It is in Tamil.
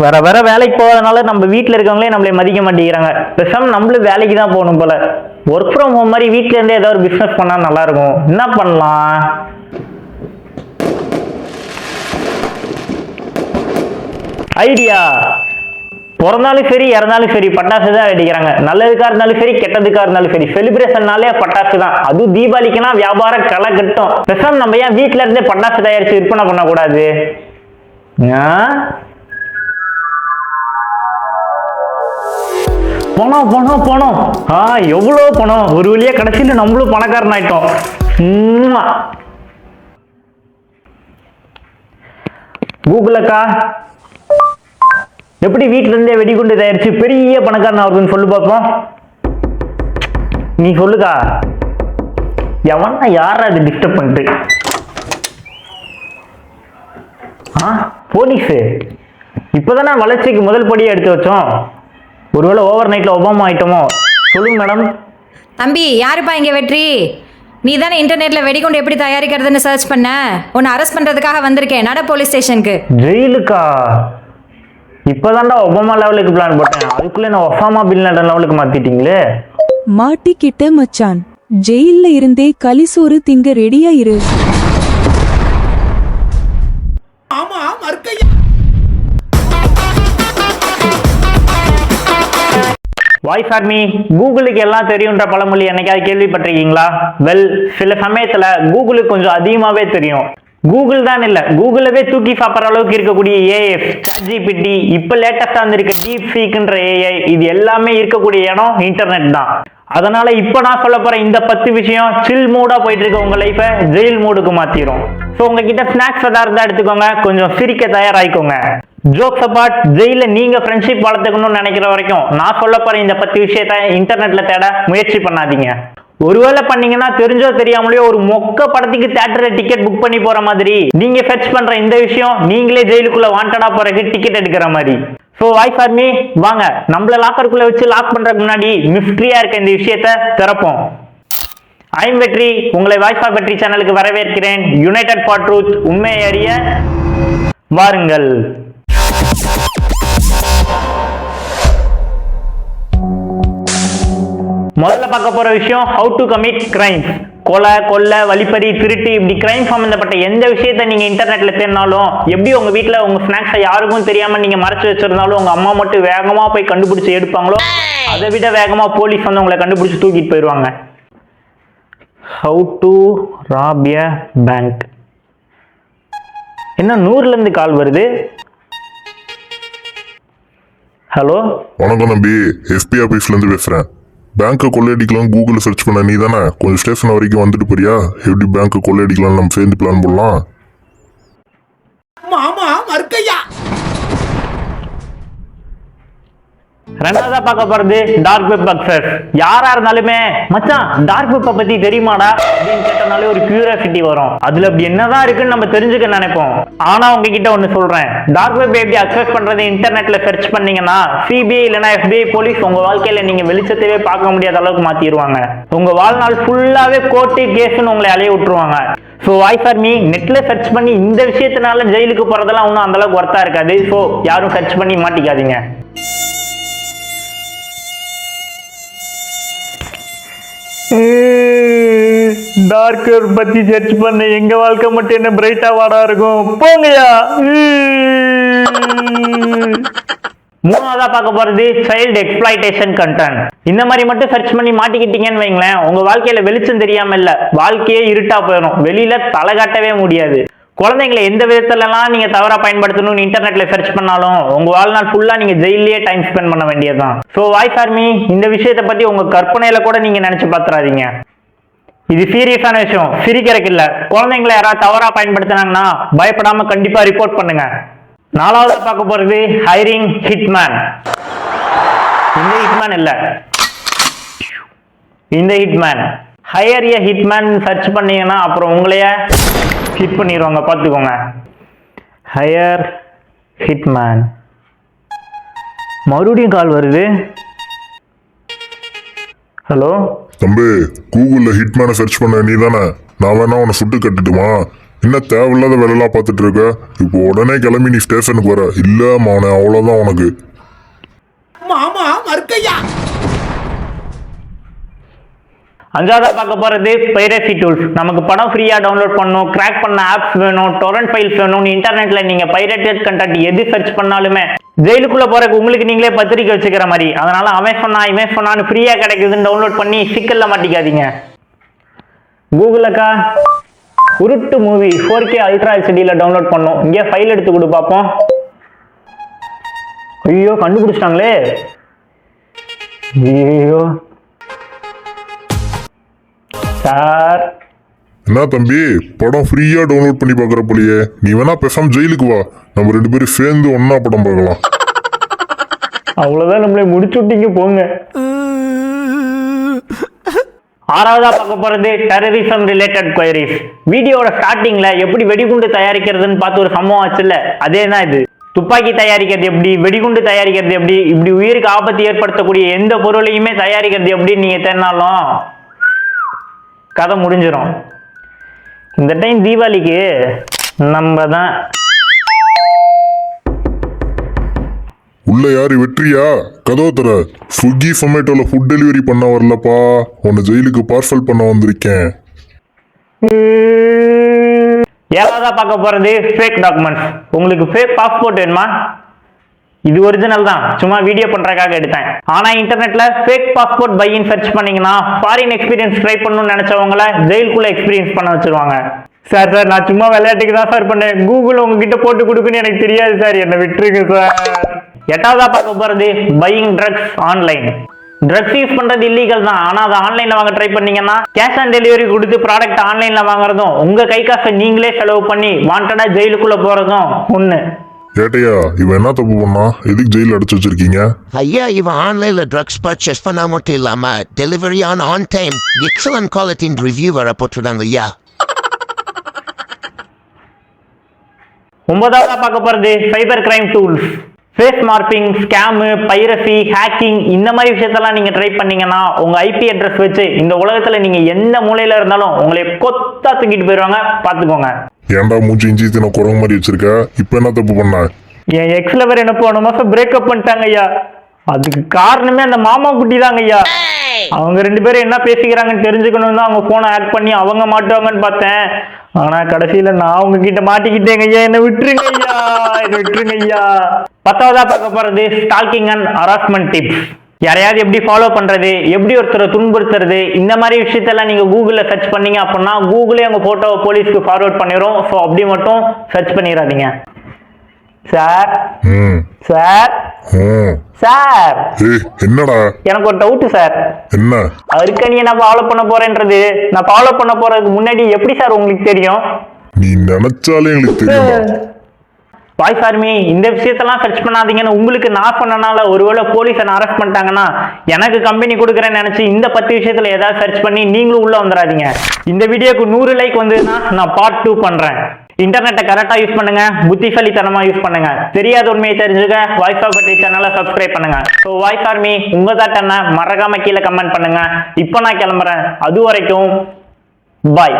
வர வர வேலைக்கு போகிறதுனால நம்ம வீட்டில் இருக்கவங்களே நம்மளை மதிக்க மாட்டேங்கிறாங்க. பேசாம நம்மளும் வேலைக்கு தான் போகணும் போல. ஒர்க் ஃப்ரம் ஹோம் மாதிரி வீட்டில இருந்தே ஏதாவது ஒரு பிஸ்னஸ் பண்ணா நல்லா இருக்கும். என்ன பண்ணலாம்? ஐடியா! பிறந்தாலும் சரி இறந்தாலும் சரி பட்டாசு தான் வெடிக்கிறாங்க. நல்லதுக்கா இருந்தாலும் சரி கெட்டதுக்கா இருந்தாலும் சரி செலிப்ரேஷன்னாலே பட்டாசு தான். அதுவும் தீபாவளிக்குனா வியாபாரம் களை கட்டும். பேசாம நம்ம ஏன் வீட்டில இருந்தே பட்டாசு தயாரிச்சு விற்பனை பண்ணக்கூடாது? பணம் பணம் பணம் எவ்வளோ பணம்! ஒரு வழியா கடைசியில் நம்மளும் பணக்காரன் ஆயிட்டோம். கூகுள் அக்கா, எப்படி வீட்டுல இருந்தே வெடிகுண்டு தயாரிச்சு பெரிய பணக்காரன் ஆகுதுன்னு சொல்லு பார்ப்போம். நீ சொல்லுக்கா. எவனா யாரா அது டிஸ்டர்ப் பண்ணிட்டு? போலீஸு இப்பதானே வளர்ச்சிக்கு முதல் படியை எடுத்து வச்சோம். ஒருவேளை ஓவர் நைட்ல ஒபாமா ஆயிட்டோமோ? சொல்லுங்க மேடம். தம்பி, யாருப்பா இங்க வெற்றி? நீ தானே இன்டர்நெட்ல வெடிகுண்டு எப்படி தயாரிக்கிறதுன்னு சர்ச் பண்ண. உன்னை அரெஸ்ட் பண்றதுக்காக வந்திருக்கேன். நட போலீஸ் ஸ்டேஷனுக்கு. ஜெயிலுக்கா? இப்பதான்டா ஒபாமா லெவலுக்கு பிளான் போட்டேன், அதுக்குள்ள நான் ஒசாமா பின் லாடன் லெவலுக்கு மாத்திட்டீங்களே. மாட்டிக்கிட்ட மச்சான். ஜெயில்ல இருந்தே களிசோறு திங்க ரெடியா இரு. ஆமா மர்க்கையா. வாய்ஸ் ஆர்மி, கூகுளுக்கு எல்லாம் தெரியுன்ற பழமொழி என்னைக்காவது கேள்விப்பட்டிருக்கீங்களா? வெல், சில சமயத்துல கூகுளுக்கு கொஞ்சம் அதிகமாவே தெரியும். கூகுள் தான் இல்ல, கூகுளவே தூக்கி சாப்பிட்ற அளவுக்கு இருக்கக்கூடிய ஏஐ, ChatGPT, இப்ப லேட்டஸ்டா இருக்க டீப் சீக்ன்ற ஏஐ, இது எல்லாமே இருக்கக்கூடிய இடம் இன்டர்நெட் தான். அதனால இப்ப நான் சொல்ல போற இந்த 10 விஷயம் சில் மூடா போயிட்டு இருக்க உங்க லைஃபை ஜெயில் மூடுக்கு மாத்திரும். ஸோ உங்ககிட்ட ஸ்நாக்ஸ் எதாவது இருந்தா எடுத்துக்கோங்க, கொஞ்சம் சிரிக்க தயாராயிக்கோங்க. ஜோக்ஸ் அபார்ட், ஜெயில நீங்க ஃப்ரெண்ட்ஷிப் வளர்த்துக்கணும்னு நினைக்கிற வரைக்கும் நான் சொல்ல போற இந்த 10 விஷயத்த இன்டர்நெட்ல தேட முயற்சி பண்ணாதீங்க. ஒருவேளை பண்ணீங்கன்னா தெரிஞ்சோ தெரியாமலையோ ஒரு மொக்க படத்துக்கு தியேட்டர்ல டிக்கெட் புக் பண்ணி போற மாதிரி நீங்க ஃபெட்ச் பண்ற இந்த விஷயம் நீங்களே ஜெயிலுக்குள்ள வாண்டடா போறதுக்கு டிக்கெட் எடுக்கிற மாதிரி. ஸோ வாய்ஸ் ஆர்மி, வாங்க நம்மள லாக்கருக்குள்ள வச்சு லாக் பண்றதுக்கு முன்னாடி மிஸ்ட்ரியா இருக்க இந்த விஷயத்த திறப்போம். ஐம் வெற்றி, உங்களை வாய்ஸ் ஆஃப் வெற்றி சேனலுக்கு வரவேற்கிறேன். யுனைடெட் ஃபார் ட்ரூத், உண்மையை அறிய வாருங்கள். முதல்ல பார்க்க போற விஷயம், ஹவு டு கமிட் கிரைம்ஸ். கொலை, கொள்ளை, வழிப்பறி, திருட்டு, இப்படி கிரைம் சம்பந்தப்பட்ட எந்த விஷயத்த நீங்க இன்டர்நெட்ல தேடினாலும், எப்படி உங்க வீட்டுல உங்க ஸ்நாக்ஸை யாருக்கும் தெரியாம நீங்க மறைச்சு வச்சிருந்தாலும் உங்க அம்மா மட்டும் வேகமா போய் கண்டுபிடிச்சு எடுப்பாங்களோ, அதை விட வேகமா போலீஸ் வந்து உங்களை கண்டுபிடிச்சு தூக்கிட்டு போயிடுவாங்க. How to rob a bank. என்ன 100ல இருந்து கால் வருது? ஹலோ, வணக்கம் நம்பி, எஸ்பி ஆபீஸ்ல இருந்து பேசுறேன். பேங்க்கை கொள்ளையடிக்கலாம் கூகுள்ல சர்ச் பண்ண நீ தானே? கொஞ்சம் ஸ்டேஷன் வரைக்கும் வந்துட்டு போறியா? எப்படி பேங்க்கை கொள்ளையடிக்கலாம் நம்ம சேர்ந்து பிளான் பண்ணலாம். மாமா மர்க்கையா. ரெண்டாவதா பார்க்க போறது டார்க் வெப் அக்சஸ். யாரா இருந்தாலுமே மச்சான் டார்க் வெப்பை பத்தி தெரியுமாடா அப்படின்னு கேட்டனாலே ஒரு கியூரியாசிட்டி வரும். அதுல அப்படி என்னதான் இருக்குன்னு நம்ம தெரிஞ்சுக்க நினைப்போம். ஆனா உங்ககிட்ட ஒண்ணு சொல்றேன், டார்க் வெப் எப்படி அக்சஸ் பண்றது இன்டர்நெட்ல சர்ச் பண்ணீங்கன்னா சிபிஐ இல்லைன்னா FBI போலீஸ் உங்க வாழ்க்கையில நீங்க வெளிச்சத்தையே பார்க்க முடியாத அளவுக்கு மாத்திடுவாங்க. உங்க வாழ்நாள் ஃபுல்லாவே கோர்ட்டு கேஸ்ன்னு உங்களை அலைய விட்டுருவாங்க. ஸோ வாய்ஸ் ஆர்மி, நெட்ல சர்ச் பண்ணி இந்த விஷயத்தினால ஜெயிலுக்கு போறதெல்லாம் ஒன்றும் அந்த அளவுக்கு ஒர்த்தா இருக்காது. ஸோ யாரும் சர்ச் பண்ணி மாட்டிக்காதீங்க. டார்க் வெப் பத்தி சர்ச் பண்ண எங்க வாழ்க்கை மட்டும் என்ன பிரைட்டா வாடா இருக்கும், போங்கயா. மூணாவதா பார்க்க போறது சைல்டு எக்ஸ்பிளாய்டேஷன் கண்டென்ட். இந்த மாதிரி மட்டும் சர்ச் பண்ணி மாட்டிக்கிட்டீங்கன்னு வைங்களேன், உங்க வாழ்க்கையில வெளிச்சம் தெரியாம இல்ல, வாழ்க்கையே இருட்டா போயிடும். வெளியில தலை காட்டவே முடியாது. குழந்தைங்களை எந்த விதத்துலலாம் நீங்க தவறா பயன்படுத்தணும்னு இன்டர்நெட்ல சர்ச் பண்ணாலும் உங்க வாழ்நாள் ஃபுல்லா நீங்க ஜெயிலே டைம் ஸ்பெண்ட் பண்ண வேண்டியதுதான். ஸோ வாய்ஸ் ஆர்மி, இந்த விஷயத்தை பத்தி உங்க கற்பனையில கூட நீங்க நினைச்சு பாத்துறாதீங்க. இது சீரியஸான விஷயம், சிரிக்கிறதுக்கு இல்ல. குழந்தைங்களை யாராவது தவறா பயன்படுத்தினாங்கன்னா பயப்படாம கண்டிப்பா ரிப்போர்ட் பண்ணுங்க. நாலாவது பார்க்க போறது ஹைரிங் ஹிட்மேன். இந்த ஹிட்மேன் இல்ல, இந்த ஹிட்மேன். ஹையர் எ ஹிட்மேன் சர்ச் பண்ணீங்கன்னா அப்புறம் உங்களைய ஹிட் பண்ணிடுவாங்க, பார்த்துக்கோங்க. Higher Hitman. மறுபடியும் கால் வருது. ஹலோ தம்பி, கூகுள்ல ஹிட்மேனை சர்ச் பண்ண நீ தானே? நான் வேணா உன்னை சுட்டு கட்டுட்டுமா? என்ன தேவையில்லாத வேலையெல்லாம் பார்த்துட்டு இருக்க? இப்போ உடனே கிளம்பி நீ ஸ்டேஷனுக்கு வர. இல்ல மவனே, அவ்வளவுதான் உனக்கு. மாமா மறுக்கையா. அஞ்சாவதா பார்க்க போறது பைரசி டூல்ஸ். நமக்கு படம் ஃப்ரீயா டவுன்லோட் பண்ணணும், கிராக் பண்ண ஆப்ஸ் வேணும், டொரண்ட் ஃபைல்ஸ் வேணும். இன்டர்நெட்ல நீங்க பைரேட்டட் கண்டென்ட் எது சர்ச் பண்ணாலுமே ஜெயிலுக்குள்ள போறதுக்கு உங்களுக்கு நீங்களே பத்திரிக்கை வச்சுக்கிற மாதிரி. அதனால அவன் சொன்னான்னு ஃப்ரீயா கிடைக்குதுன்னு டவுன்லோட் பண்ணி சிக்கல்ல மாட்டிக்காதீங்க. கூகுள் அக்கா உருட்டு மூவி 4K அல்ட்ரா ஹெச்டில டவுன்லோட் பண்ணோம். இங்கே ஃபைல் எடுத்து கொடு பார்ப்போம். ஐயோ கண்டுபிடிச்சிட்டாங்களே. ஐயோ சார். என்ன தம்பி, படம் ஃப்ரீயா டவுன்லோட் பண்ணி பார்க்குற போலியே. நீ வேணா பேசாம ஜெயிலுக்கு வா, நம்ம 2 பேரும் சேர்ந்து ஒன்னா படம் பார்க்கலாம். அவ்வளவுதான், நம்மளே முடிச்சு விட்டீங்க போங்க. ஆறாவதா பார்க்க போறது டெரரிசம் ரிலேட்டட் குவரிஸ். வீடியோட ஸ்டார்டிங்ல எப்படி வெடிகுண்டு தயாரிக்கிறதுன்னு பார்த்து ஒரு சம்பவம் ஆச்சுல்ல, அதே தான் இது. துப்பாக்கி தயாரிக்கிறது எப்படி, வெடிகுண்டு தயாரிக்கிறது எப்படி, இப்படி உயிருக்கு ஆபத்து ஏற்படுத்தக்கூடிய எந்த பொருளையுமே தயாரிக்கிறது எப்படி நீங்க தேடினாலும் கதை முடிஞ்சிடும். இந்த டைம் தீபாவளிக்கு நம்ம தான். உள்ள யாரு? வெற்றியா? கதவு தர. ஸ்விக்கி சொமேட்டோல ஃபுட் டெலிவரி பண்ண வரலப்பா, உன்னை ஜெயிலுக்கு பார்சல் பண்ண வந்திருக்கேன். ஏழாவதா பார்க்க போறது ஃபேக் டாக்குமெண்ட்ஸ். உங்களுக்கு ஃபேக் பாஸ்போர்ட் வேணுமா? இது ஒரிஜினல் தான், சும்மா வீடியோ பண்றதுக்காக எடுத்தேன். ஆனா இன்டர்நெட்ல ஃபேக் பாஸ்போர்ட் பைன்னு சர்ச் பண்ணீங்கன்னா ஃபாரின் எக்ஸ்பீரியன்ஸ் ட்ரை பண்ணணும்னு நினைச்சவங்கள ஜெயிலுக்குள்ள எக்ஸ்பீரியன்ஸ் பண்ண வச்சிருவாங்க. சார் நான் சும்மா விளையாட்டுக்கு தான் சார் பண்ணேன். கூகுள் உங்ககிட்ட போட்டு கொடுக்குன்னு எனக்கு தெரியாது சார், என்னை விட்டுருங்க சார். எட்டாவதா பார்க்க போறது buying drugs online. Drugs use பண்றது இல்லீகல் தான், ஆனா அதை ஆன்லைன்ல வாங்க ட்ரை பண்ணீங்கன்னா கேஷ் ஆன் டெலிவரி கொடுத்து ப்ராடக்ட் ஆன்லைன்ல வாங்குறதும் உங்க கை காசை நீங்களே செலவு பண்ணி வாண்டடா ஜெயிலுக்குள்ள போறதும் ஒண்ணு. ஏட்டையா, இவன் என்ன தப்பு பண்ணா? எதுக்கு ஜெயில அடைச்சு வச்சிருக்கீங்க? ஐயா, இவன் ஆன்லைன்ல ட்ரக்ஸ் பர்ச்சேஸ் பண்ண மட்டும் இல்லாம டெலிவரி ஆன் டைம் எக்ஸலன்ட் குவாலிட்டின் ரிவ்யூ வர போட்டுருந்தாங்க ஐயா. ஒன்பதாவதா பார்க்க போறது cyber crime tools. Face morphing, scam, piracy, hacking இந்த மாதிரி விஷயத்தெல்லாம் நீங்க ட்ரை பண்ணீங்கன்னா உங்க ஐபி அட்ரஸ் வச்சு இந்த உலகத்துல நீங்க எந்த மூலையில இருந்தாலும் உங்களை கொத்தா தூக்கிட்டு போயிடுவாங்க, பாத்துக்கோங்க. ஏன்டா மூஞ்சி இஞ்சி தின குரங்கு மாதிரி வச்சிருக்க? இப்ப என்ன தப்பு பண்ண? என் எக்ஸ் லவர் என்ன போன மாசம் பிரேக்கப் பண்ணிட்டாங்க ஐயா. அதுக்கு காரணமே அந்த மாமா குட்டி தாங்க ஐயா. அவங்க 2 பேரும் என்ன பேசிக்கிறாங்கன்னு தெரிஞ்சுக்கணும் தான் அவங்க போனை ஹேக் பண்ணி அவங்க மாட்டுவாங்கன்னு பார்த்தேன். ஆனா கடைசியில நான் உங்ககிட்ட மாட்டிக்கிட்டேங்க ஐயா. என்ன விட்டுருங்க ஐயா, என்ன விட்டுருங்க ஐயா. 10வதா பார்க்க போறது ஸ்டால்கிங் அண்ட் ஹராஸ்மெண்ட் டிப்ஸ். யாரையாவது எப்படி ஃபாலோ பண்றது, எப்படி ஒருத்தரை துன்புறுத்துறது, இந்த மாதிரி விஷயத்தெல்லாம் நீங்க கூகுள்ல சர்ச் பண்ணீங்க அப்படின்னா கூகுளே உங்க போட்டோவை போலீஸ்க்கு ஃபார்வர்ட் பண்ணிடும். ஸோ அப்படி மட்டும் சர்ச் பண்ணிடாதீங்க. சார் சார் சார், என்னடா? எனக்கு ஒரு டவுட் சார். என்ன? அருக்கணியை நான் ஃபாலோ பண்ண போறேன்றது நான் ஃபாலோ பண்ண போறதுக்கு முன்னாடி எப்படி சார் உங்களுக்கு தெரியும்? நீ நினைச்சாலே எங்களுக்கு தெரியும். வாய்ஸ் ஆர்மி, இந்த விஷயத்தெல்லாம் சர்ச் பண்ணாதீங்கன்னு உங்களுக்கு நான் சொன்னனால ஒருவேளை போலீஸ் என்ன அரெஸ்ட் பண்ணிட்டாங்கன்னா எனக்கு கம்பெனி கொடுக்குறேன்னு நினைச்சு இந்த 10 விஷயத்துல ஏதாவது சர்ச் பண்ணி நீங்களும் உள்ள வந்துடாதீங்க. இந்த வீடியோக்கு 100 லைக் வந்ததுன்னா நான் பார்ட் 2 பண்றேன். இன்டர்நெட்டை கரெக்டா யூஸ் பண்ணுங்க, புத்திசாலித்தனமா யூஸ் பண்ணுங்க. தெரியாத உண்மையை தெரிஞ்சுக்க வாய்ஸ் ஆஃப் பட்ரி சேனலை சப்ஸ்கிரைப் பண்ணுங்க. ஸோ வாய்ஸ் ஆர்மி, உங்க தாட் என்ன மறக்காம கீழே கமெண்ட் பண்ணுங்க. இப்போ நான் கிளம்புறேன். அது வரைக்கும் பாய்.